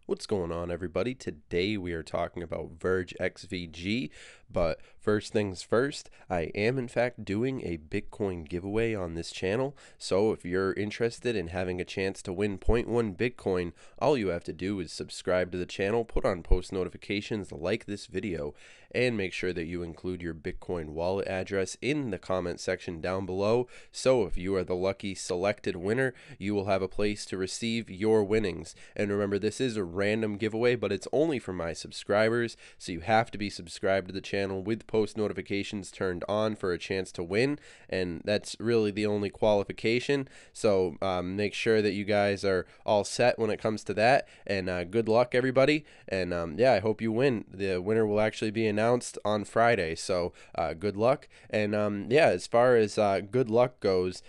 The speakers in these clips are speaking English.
What's going on, everybody? Today we are talking about Verge XVG, but first things first, I am in fact doing a Bitcoin giveaway on this channel. So if you're interested in having a chance to win zero point 0.1 Bitcoin, all you have to do is subscribe to the channel, put on post notifications, like this video, and make sure that you include your Bitcoin wallet address in the comment section down below. So if you are the lucky selected winner, you will have a place to receive your winnings. And remember, this is a random giveaway, but it's only for my subscribers, so you have to be subscribed to the channel with post notifications turned on for a chance to win, and that's really the only qualification. So make sure that you guys are all set when it comes to that, and good luck, everybody. And yeah, I hope you win. The winner will actually be announced on Friday, so good luck. And yeah, as far as good luck goes,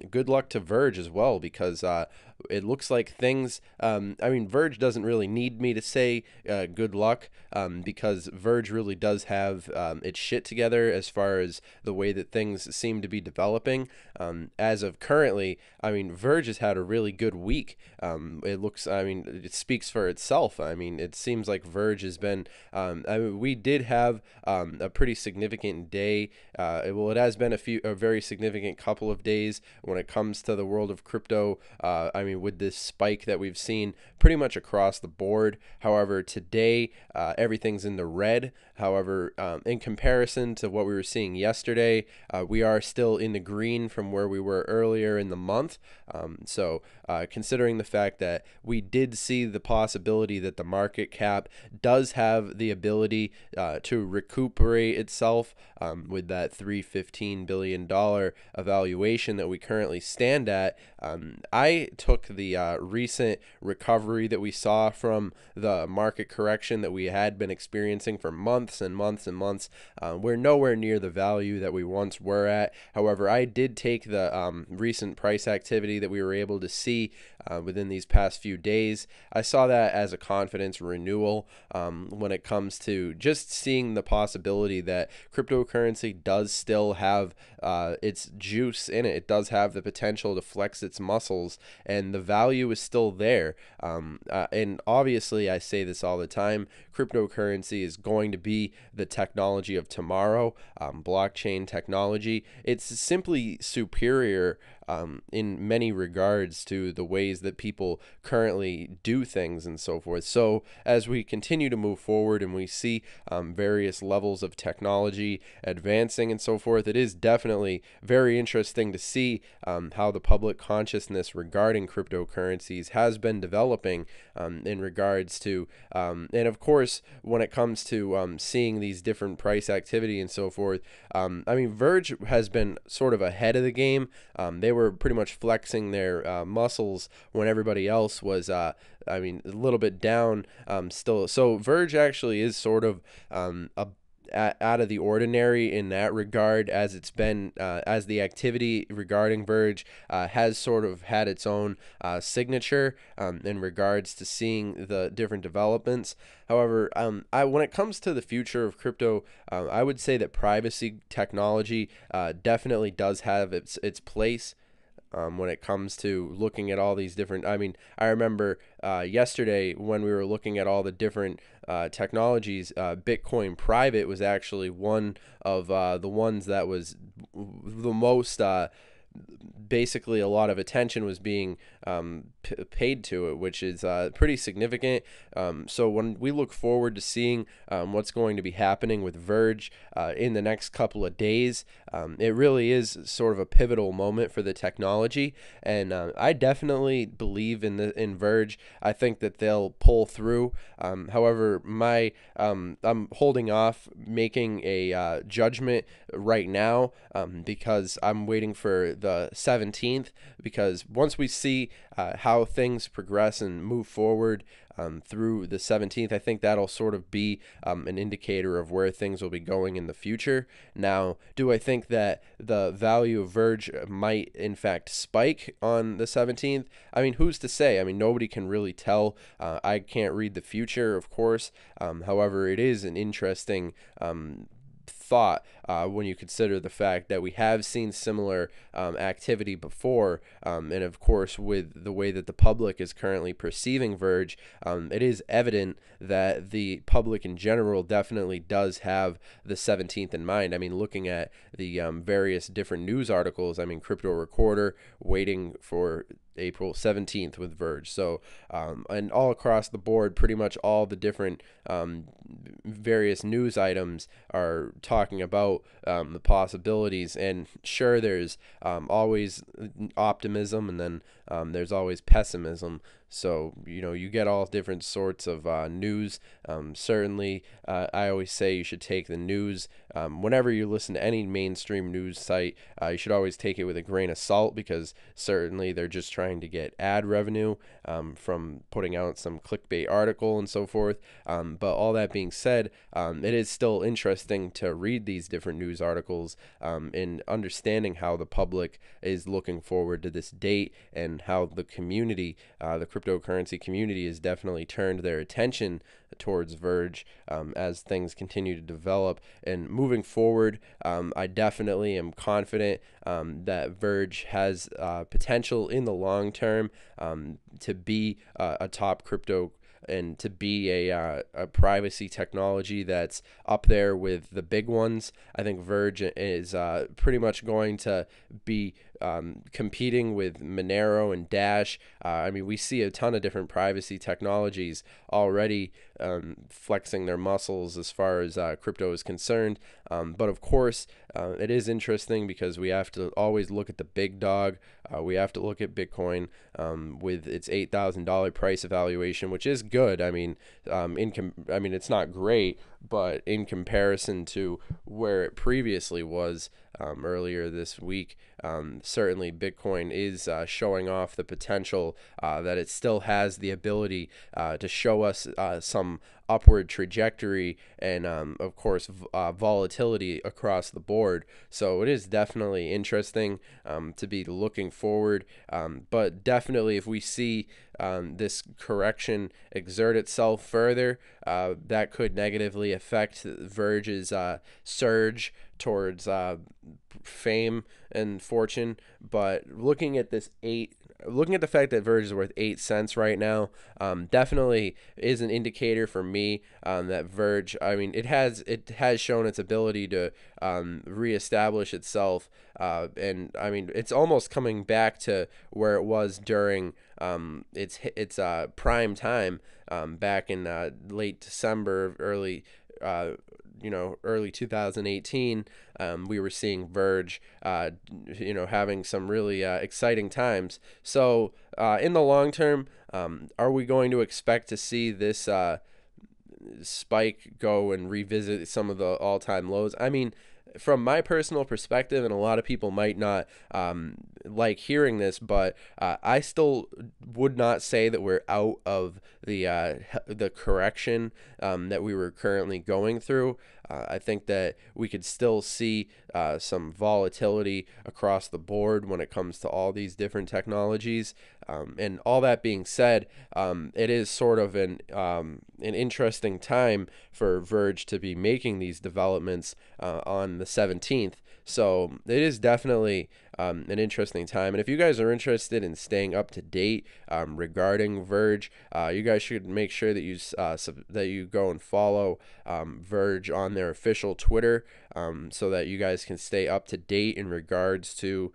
good luck to Verge as well, because it looks like things, I mean, Verge doesn't really need me to say good luck, because Verge really does have its shit together as far as the way that things seem to be developing. As of currently, I mean, Verge has had a really good week. It looks, I mean, it speaks for itself. I mean, it seems like Verge has been, I mean, we did have a pretty significant day. Well, it has been a very significant couple of days when it comes to the world of crypto. I mean, with this spike that we've seen pretty much across the board. However, today everything's in the red. However, in comparison to what we were seeing yesterday, we are still in the green from where we were earlier in the month. So considering the fact that we did see the possibility that the market cap does have the ability to recuperate itself with that $315 billion evaluation that we currently stand at, I took the recent recovery that we saw from the market correction that we had been experiencing for months and months and months. We're nowhere near the value that we once were at. However, I did take the recent price activity that we were able to see within these past few days. I saw that as a confidence renewal when it comes to just seeing the possibility that cryptocurrency does still have its juice in it. It does have the potential to flex its muscles, and the value is still there. And obviously, I say this all the time, cryptocurrency is going to be the technology of tomorrow, blockchain technology. It's simply superior in many regards to the ways that people currently do things and so forth. So as we continue to move forward and we see various levels of technology advancing and so forth, it is definitely very interesting to see how the public consciousness regarding cryptocurrencies has been developing in regards to, and of course, when it comes to seeing these different price activity and so forth, I mean, Verge has been sort of ahead of the game. They were pretty much flexing their muscles when everybody else was, I mean, a little bit down still. So Verge actually is sort of out of the ordinary in that regard, as it's been as the activity regarding Verge has sort of had its own signature in regards to seeing the different developments. However, when it comes to the future of crypto, I would say that privacy technology definitely does have its place. When it comes to looking at all these different, I mean, I remember yesterday when we were looking at all the different technologies, Bitcoin Private was actually one of the ones that was the most, basically a lot of attention was being paid to it, which is pretty significant. So when we look forward to seeing what's going to be happening with Verge in the next couple of days, it really is sort of a pivotal moment for the technology, and I definitely believe in Verge. I think that they'll pull through. However, I'm holding off making a judgment right now because I'm waiting for the 17th, because once we see how things progress and move forward through the 17th, I think that'll sort of be an indicator of where things will be going in the future. Now, do I think that the value of Verge might in fact spike on the 17th? I mean, who's to say? I mean, nobody can really tell. I can't read the future, of course. However, it is an interesting thought when you consider the fact that we have seen similar activity before, and of course with the way that the public is currently perceiving Verge, it is evident that the public in general definitely does have the 17th in mind. I mean, looking at the various different news articles, I mean, Crypto Recorder waiting for April 17th with Verge. So, and all across the board, pretty much all the different various news items are talking about the possibilities. And sure, there's always optimism, and then there's always pessimism. So, you know, you get all different sorts of news. Certainly, I always say you should take the news. Whenever you listen to any mainstream news site, you should always take it with a grain of salt, because certainly they're just trying to get ad revenue from putting out some clickbait article and so forth. But all that being said, it is still interesting to read these different news articles and understanding how the public is looking forward to this date, and how the community, the cryptocurrency community, has definitely turned their attention towards Verge as things continue to develop. And moving forward, I definitely am confident that Verge has potential in the long term to be a top crypto, and to be a privacy technology that's up there with the big ones. I think Verge is pretty much going to be competing with Monero and Dash. I mean, we see a ton of different privacy technologies already flexing their muscles as far as crypto is concerned. But of course, it is interesting because we have to always look at the big dog. We have to look at Bitcoin with its $8,000 price evaluation, which is good. I mean, it's not great, but in comparison to where it previously was earlier this week, certainly Bitcoin is showing off the potential that it still has the ability to show us some upward trajectory, and of course volatility across the board. So it is definitely interesting to be looking forward, but definitely if we see this correction exert itself further, that could negatively affect Verge's surge towards fame and fortune. But looking at the fact that Verge is worth 8 cents right now, definitely is an indicator for me that Verge, I mean, it has shown its ability to reestablish itself, and I mean, it's almost coming back to where it was during its prime time back in late December, early 2018. We were seeing Verge, having some really exciting times. So in the long term, are we going to expect to see this spike go and revisit some of the all-time lows? I mean, from my personal perspective, and a lot of people might not like hearing this, but I still would not say that we're out of the correction that we were currently going through. I think that we could still see some volatility across the board when it comes to all these different technologies. And all that being said, it is sort of an interesting time for Verge to be making these developments on the 17th. So it is definitely an interesting time. And if you guys are interested in staying up to date regarding Verge, you guys should make sure that you go and follow Verge on their official Twitter, so that you guys can stay up to date in regards to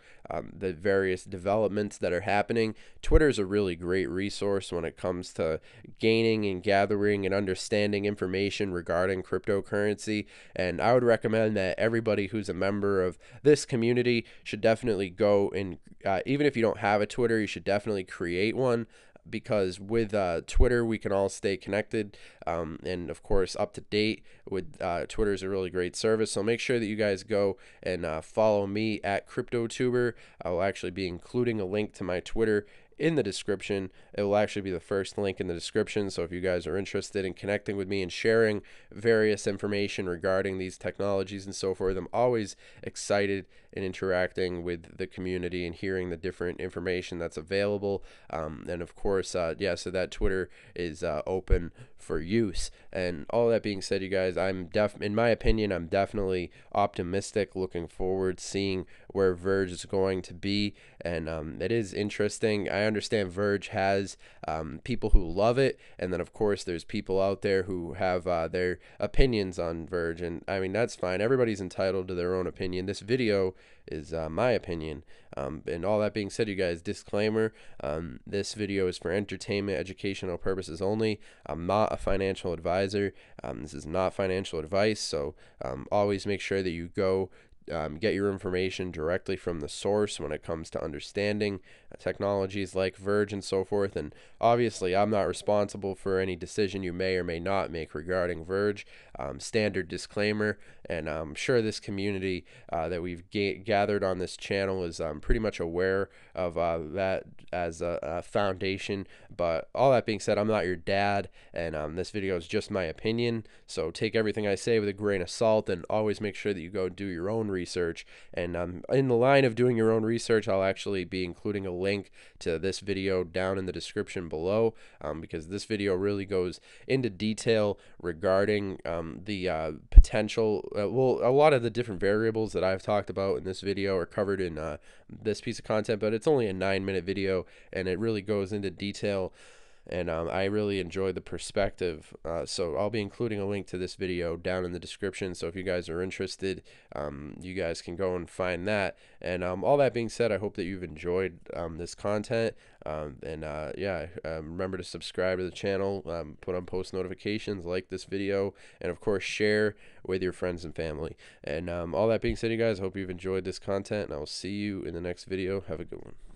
the various developments that are happening. Twitter is a really great resource when it comes to gaining and gathering and understanding information regarding cryptocurrency, and I would recommend that everybody who's a member of this community should definitely go and even if you don't have a Twitter, you should definitely create one, because with Twitter we can all stay connected and of course up to date with Twitter is a really great service. So make sure that you guys go and follow me at CryptoTuber. I will actually be including a link to my Twitter in the description. It will actually be the first link in the description. So if you guys are interested in connecting with me and sharing various information regarding these technologies and so forth, I'm always excited in interacting with the community and hearing the different information that's available. And of course, yeah, so that Twitter is open for use. And all that being said, you guys, in my opinion, I'm definitely optimistic, looking forward, seeing where Verge is going to be. And it is interesting. I understand Verge has people who love it, and then of course there's people out there who have their opinions on Verge, and I mean, that's fine. Everybody's entitled to their own opinion. This video is my opinion. And all that being said, you guys, disclaimer, this video is for entertainment, educational purposes only. I'm not a financial advisor. This is not financial advice, so always make sure that you go get your information directly from the source when it comes to understanding technologies like Verge and so forth. And obviously, I'm not responsible for any decision you may or may not make regarding Verge. Standard disclaimer, and I'm sure this community that we've gathered on this channel is pretty much aware of that as a foundation. But all that being said, I'm not your dad, and this video is just my opinion. So take everything I say with a grain of salt, and always make sure that you go do your own research. And in the line of doing your own research, I'll actually be including a link to this video down in the description below, because this video really goes into detail regarding the potential, well, a lot of the different variables that I've talked about in this video are covered in this piece of content, but it's only a 9-minute video, and it really goes into detail. And I really enjoy the perspective, so I'll be including a link to this video down in the description. So if you guys are interested, you guys can go and find that. And all that being said, I hope that you've enjoyed this content. Yeah, remember to subscribe to the channel, put on post notifications, like this video, and of course share with your friends and family. And all that being said, you guys, I hope you've enjoyed this content, and I will see you in the next video. Have a good one.